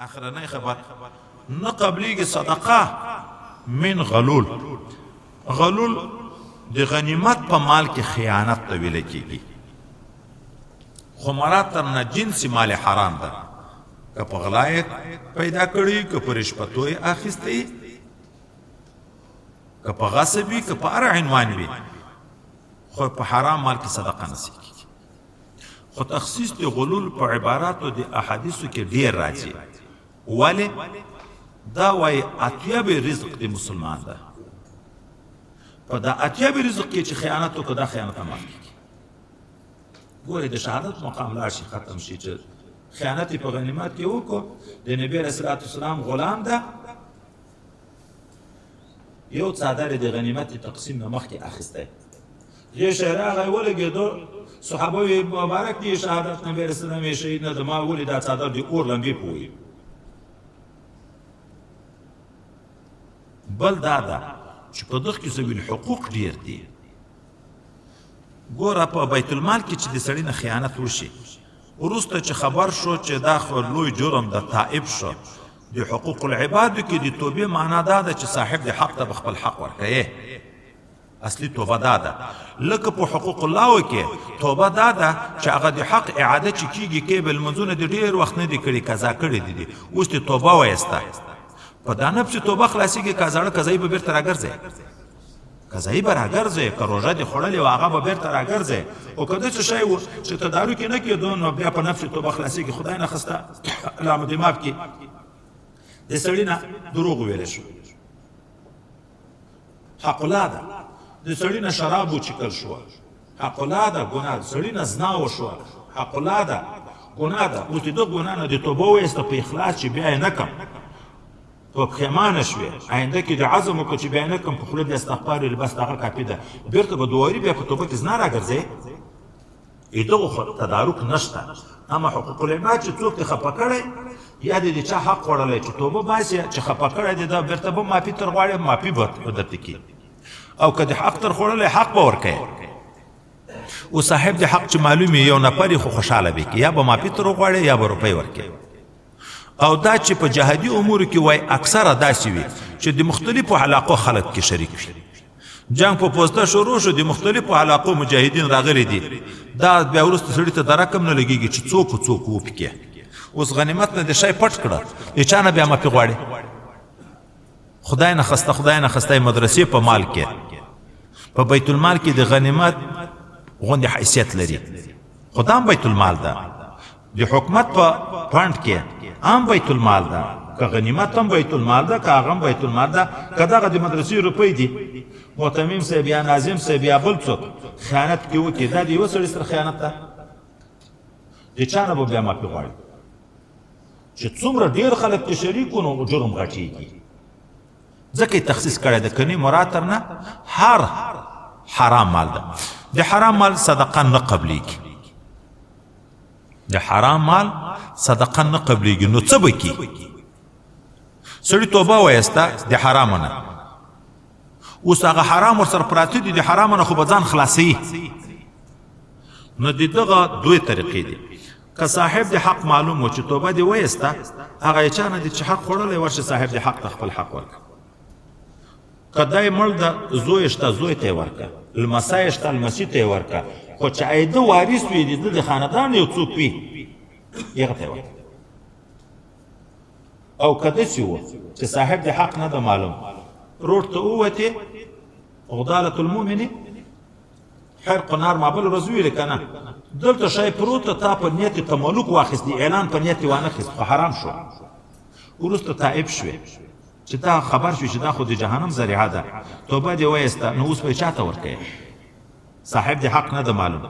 اخرنۍ خبر نه قبلیږي صدقه من غلول. غلول د غنیمت په مال کې خیانت ته ویل کېږي، خو مراد تر نه جنس مال حرام ده، که په غلا یې پیدا کړي، که په رشوتو یې اخیستی، که په غصب وي، که په هر عنوان وي، خو په حرام مال کې صدقه نسی کېږي. خو تخصیص د غلول په عباراتو د احادیثو کې ډېر راځي. ولې دا وایي اطیب رزق د مسلمان ده، په دا اطیب رزق کې چې خیانت وکړه دا خیانت هم معاف کېږي. ګورې د شهادت مقام لاړ شي، ختم شي چې خیانت یې په غنیمت کې وکړو. د نبي علیه صلات وسلام غلام ده، یو څادر د غنیمت تقسیم نه مخکې اخیستی، یې شی راغی ولګېدو، صحابه وی مبارک دی شهادت نبی علیه السلام یې شهید نه ده، ما ولې دا څادر د اور لمبې پوهوي. بل دا ده چې په دغه کې ذوي الحقوق ډېر دي. ګوره په بیت المال کې چې د سړي نه خیانت وشي، وروسته چې خبر شو چې دا خو لوی جرم د تائب شو، د حقوق العبادو کې د توبې معنا دا ده چې صاحب د حق ته به خپل حق ورکوي. اصلي توبه دا ده. لکه په حقوق الله کې توبه دا ده چې هغه د حق اعاده چې کېږي کې به لمونځونه د ډېر وخت نه دي کړي، قضا کړي دي، اوس دې توبه وایسته. په دا نه چې توبه خلاصېږي که زاړه قضایي به بېرته راګرځي، قضایي به راګرځي، که روژه دې خوړلې وه هغه به بېرته راګرځي. خو که داسې شی و چې تدارک یې نه کېدو نو بیا په نفس توبه خلاصېږي. خدای نه خسته الله دې معاف کړي، د سړي نه دروغ وویلی شو، حق الله ده. د سړي نه شراب وچکل شوه، حق الله ده، ګناه ده. سړي نه زنا وشوه، حق الله ده، ګناه ده. اوس د دغه ګناه نه د توبه وایسته په اخلاص چې بیا یې نه کړم، په پښیمانه شوې، آینده کې د عزم وکړه چې بیا یې نه کړم، په خوله دې استغفار ویل بس هغه کافي ده، بېرته به دواري بیا په توبه کې زنا راګرځې. دغه خو تدارک نشته. اما حقوق العباد چې څوک دې خفه کړی یا دې د چا حق خوړلی چې توبه باسي، چې خفه کړی دی دا بېرته به معافي تر غواړي، معافي به درته کړي. او که د حق تر خوړلی حق به ورکوي. او صاحب د حق چې معلوم یو نفر خو خوشحاله به کړي، یا به معافي تر وغواړي یا به روپۍ ورکوي. او دا چې په جهادي امورو کې وای اکثره داسې وي چې د مختلفو علاقو خلک کې شریک وي. جنگ په پوسته شروع شو، د مختلفو علاقو مجاهدین راغلي دي، دا بیا وروسته سړي ته درک هم نه لګېږي چې څوک څوک وپکې. اوس غنیمت نه د شی پټ کړه، د چا نه بیا معافي غواړي. خدای نه خسته، خدای نه خسته مدرسې په مال کې، په بیت المال کې د غنیمت غوندې حیثیت لري. خو دا هم بیت المال ده، د حکومت په فنډ کې هم بیت المال ده، که غنیمت هم بیت المال ده، که هغه هم بیت المال ده، که دغه د مدرسې روپۍ دي. معتمم صاحب یا ناظم صاحب یا بل څوک خیانت کې وکړي، دا د یوه سړي سره خیانت ده، د چا نه به بیا معافي غواړي. چې څومره ډېر خلک کې شریک وو نو جرم غټېږي، ځکه یې تخصیص کړی ده. کنی مراد تر نه هر حرام مال ده. د حرام مال صدقه نه قبلیږي، د حرام مال صدقه نه قبلیږي. نو څه به کړي؟ سړي توبه وایسته د حرامه نه، اوس هغه حرام ورسره پراته دي، د حرامه نه خو به ځان خلاصوي. نو د دغه دوی طریقې دي. که صاحب د حق معلوم و چې توبه دې وایسته، هغه یې چا نه دي چې حق خوړلی ورشه صاحب د حق ته خپل حق ورکړه. که دی مړ ده زوی شته زوی ته یې ورکړه، لمسی شته لمسي ته یې ورکړه، خو چې عیده وارث وي د ده د خاندان یو څوک وي هغه ته یې ورکړه. او که داسې و چې صاحب د حق نه ده معلوم، روډ ته ووتې غدالة المؤمن حرق نار ما بل ورځ ویلې که نه، دلته شی پروت ده، تا په نیت یې تملک واخیست، اعلان په نیت یې وانخیست، خو حرام شو. وروسته تائب شوې چې دا خبر شوې چې دا خو د جهنم ذریعه ده، توبه دې وایسته، نو اوس به یې چا ته ورکوې؟ صاحب د حق نه ده معلوم.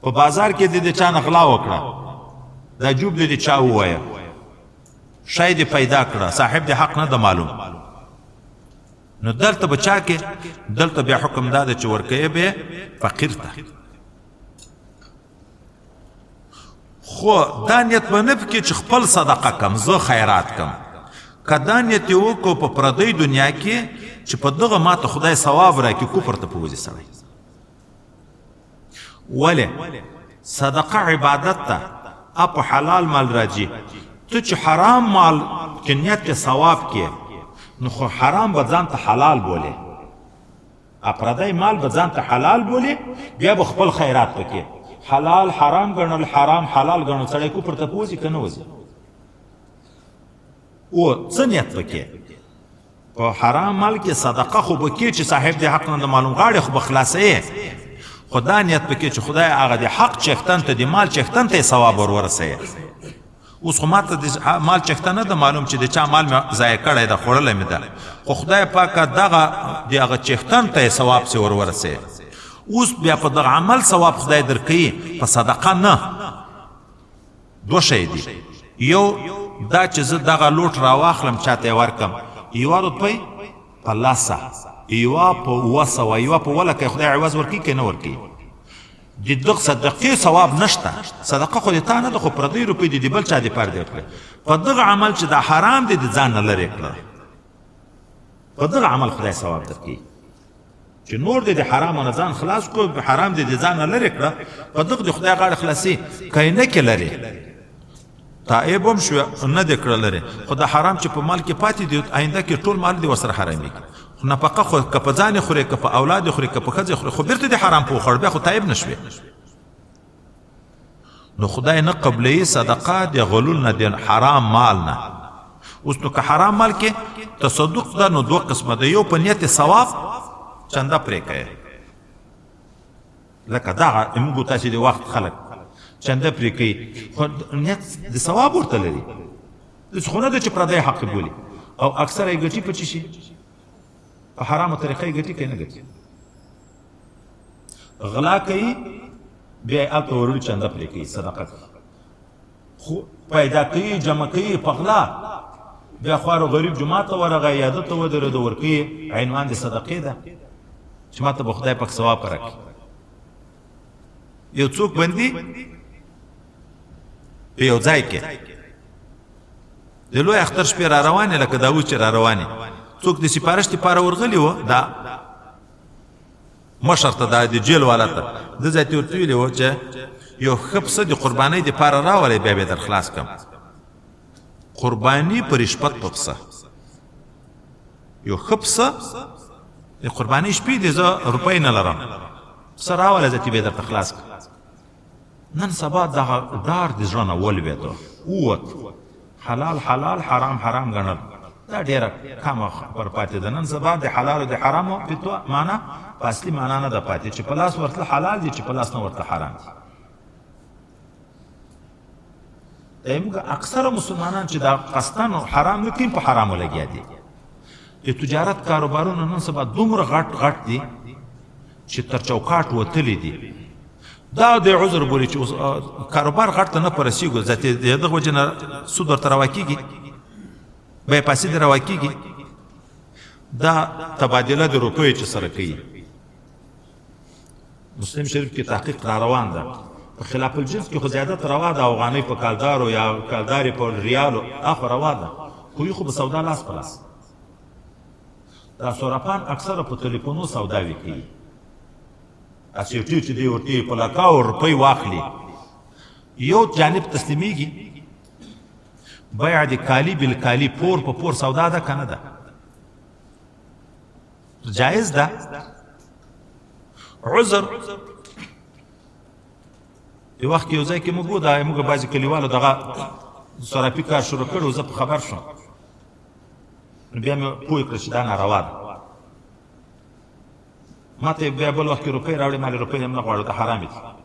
په بازار کې دې د چا نه غلا وکړه، دا جوب دې د چا ووایه، شی دې پیدا کړه، صاحب د حق نه ده معلوم. نو دلته به چا کې؟ دلته بیا حکم دا ده چې ورکوې به فقیر ته. خو دا نیت به نه پکې چې خپل صدقه کم، زه خیرات کم. که دا نیت یې وکړو په پردۍ دنیا کې چې په دغه ماته خدای ثواب راکړي، کفر ته پوځي سړی. ولې؟ صدقه عبادت ته، په حلال مال راځي. ته چې حرام مال کې نیت کې ثواب کې نو خو حرام به ځان ته حلال بولې پردی مال به ځان ته حلال بولې بیا به خپل خیرات پکې حلال حرام ګڼل حرام حلال ګڼل سړی کفر ته پوځي که نه وځي او څه نیت پکې په حرام مال کې صدقه خو به کې چې صاحب د حق نه د معلوم غاړې خو به خلاصوې خو دا نیت پکې چې خدای هغه د حق چښتن ته د مال چښتن ته یې ثواب ور ورسوي اوس خو ماته د مال چښته نه ده معلوم چې د چا مال مې ضایع کړی ده خوړلی مې ده خو خدای پاکه دغه د هغه چښتن ته یې ثواب سې ور ورسوي اوس بیا په دغه عمل ثواب خدای درکوي په صدقه نه دوه شی دي یو دا چې زه دغه لوټ راواخلم چاته یې ورکم یوه روپۍ په لسه یوه په اووه سوه یوه په اووه لکه خدای عوض ورکوي که نه ورکوي د دغه صدقې ثواب نشته صدقه خو د تا نه ده خو پردی روپۍ دي د بل چا دپاره دی ورکړی په دغه عمل چې دا حرام دی د ځان نه لرې کړه په دغه عمل خدای ثواب درکوي چې نور دی د حرامو نه ځان خلاص کړو حرام دی د ځان نه لرې کړه په دغه د خدای غاړه خلاصي که یې نه کې لرې تائب هم شو نه دی کړه لرې خو د حرام چې په مال کې پاتې دی آینده کې ټول مال دی ورسره حرامېږي نفقه خو که په ځان خورې که په اولاد خورې که په ښځې خورې خو بیرته د حرام په وخوړ بیا خو تایب نه شوې نو خدای نه قبلوي صدقه د غلول نه د حرام مال نه اوس نو که حرام مال کې تصدق ده نو دوه قسمه ده یو په نیت ثواب چنده پرې کوې لکه دغه موږ تاسې د وخت خلک چنده پرې کوي خو نیت د ثواب ورته لري داسې خو نه ده چې پردی حق بولي او اکثره یې ګټي په څه شي په حرامو طریقه یې ګټي که نه ګټي غلا کوي بیا یې هلته وروړي چنده پرې کوي صدقه کوي خو پیدا کوي جمع کوي په غلا بیا خوار و غریب جومات ته ورغی یا ده ته ودرېده ورکوي عنوان د صدقې ده چې ما ته به خدای پاک ثواب راکړي یو څوک بندي په یو ځای کې د لوی اختر شپې را روانې لکه دا اوس چې را روانې څوک د سپارش دپاره ورغلي وه دا مشر ته دا د جیل والا ته ده ځای ته ورته ویلي وه چې یو ښه پسه د قربانۍ دپاره راولئ بیا به یې در خلاص کړم قرباني په رشوت په پسه یو ښه پسه د قربانۍ شپې دي زه روپۍ نه لرم پسه راوله زه تې به یې درته خلاص کړم نن سبا دغه ډار د زړه نه ولوېده ووت حلال حلال حرام حرام ګڼل دا ډېره کمه خبر پاتې ده نن سبا د حلال او د حرامو فتوا معنا په اصلي معنا نه ده پاتې چې په لاس ورتله حلال دي چې په لاس نه ورته حرام دي زموږ اکثره مسلمانان چې دا قصدن حرام نه کوي په حرامو لګیا دي د تجارت کاروبارونه نن سبا دومره غټ غټ دي چې تر چوکاټ وتلي دي دا د عذر بولي چې کاروبار غټ ته نه په رسېږو ذاتې د دغه وجې نه سود ورته روا کېږي بیې پیسې دې روا کېږي دا تبادله د روپیو چې سره کوي مسلم شریف کې تحقیق را روان ده په خلاف الجنس کې خو زیادت روا ده افغانۍ په کالدارو یا کالدارې په ریالو دا خو روا ده خو یو خو به سودا لاس په لاس دا سوراپان اکثره په تلیفونو سوداوې کوي داسې یو ټي چې دی ورته په لکاو روپۍ واخلي یو جانب تسلیمیږي بیع د کالي بالکالي پور په پور سودا ده که نه ده جایز ده عذر یو وخت کې یو ځای کې موږ دا موږ بعضې کلیوالو دغه صرافي کار شروع کړی زه په خبر شوم نو بیا مې پوه کړه چې دا ناروا ده ما ته بیا بل وخت کې روپۍ راوړې ما له روپۍ هم نه غواړو د حرامې دي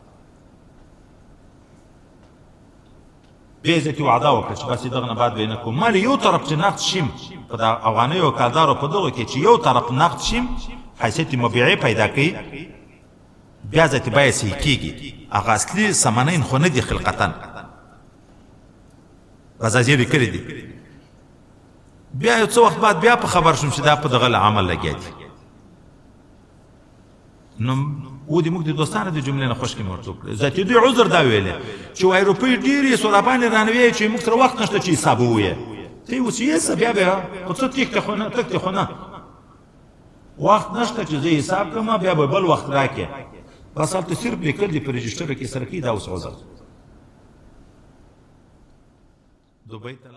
بیا زه کې وعده وکړه چې بس دغه نه بعد به یې نه کوم ما له یو طرف چې نقد شیم په د افغانیو او کالدارو په دغو کې چې یو طرف نقد شیم حیثیت مبیعې پیدا کوي بیا ذاتې بیه صحیح کېږي هغه اصلي ثمنین خو نه دي خلقتن بازازیې لیکلي دي بیا یو څه وخت بعد بیا په خبر شوم چې دا په دغه عمل لګیا دي نو و دې موږ د دوستانو د جملې نه خوشکې مې ورته وکړې ذاتې دوی عذر دا ویلې چې وایي روپۍ ډېرې سورابانې رانوې چې موږ سره وخت نشته چې حساب ووایې ته یې اوس یې څه بیا بیا خو څه تېښتې خو نه تښتې خو نه وخت نشته چې زه حساب کړم بیا به بل وخت راکې بس هلته صرف لیکل دي په رجسټر کې سره کېږي دا اوس عذر دوبۍ ته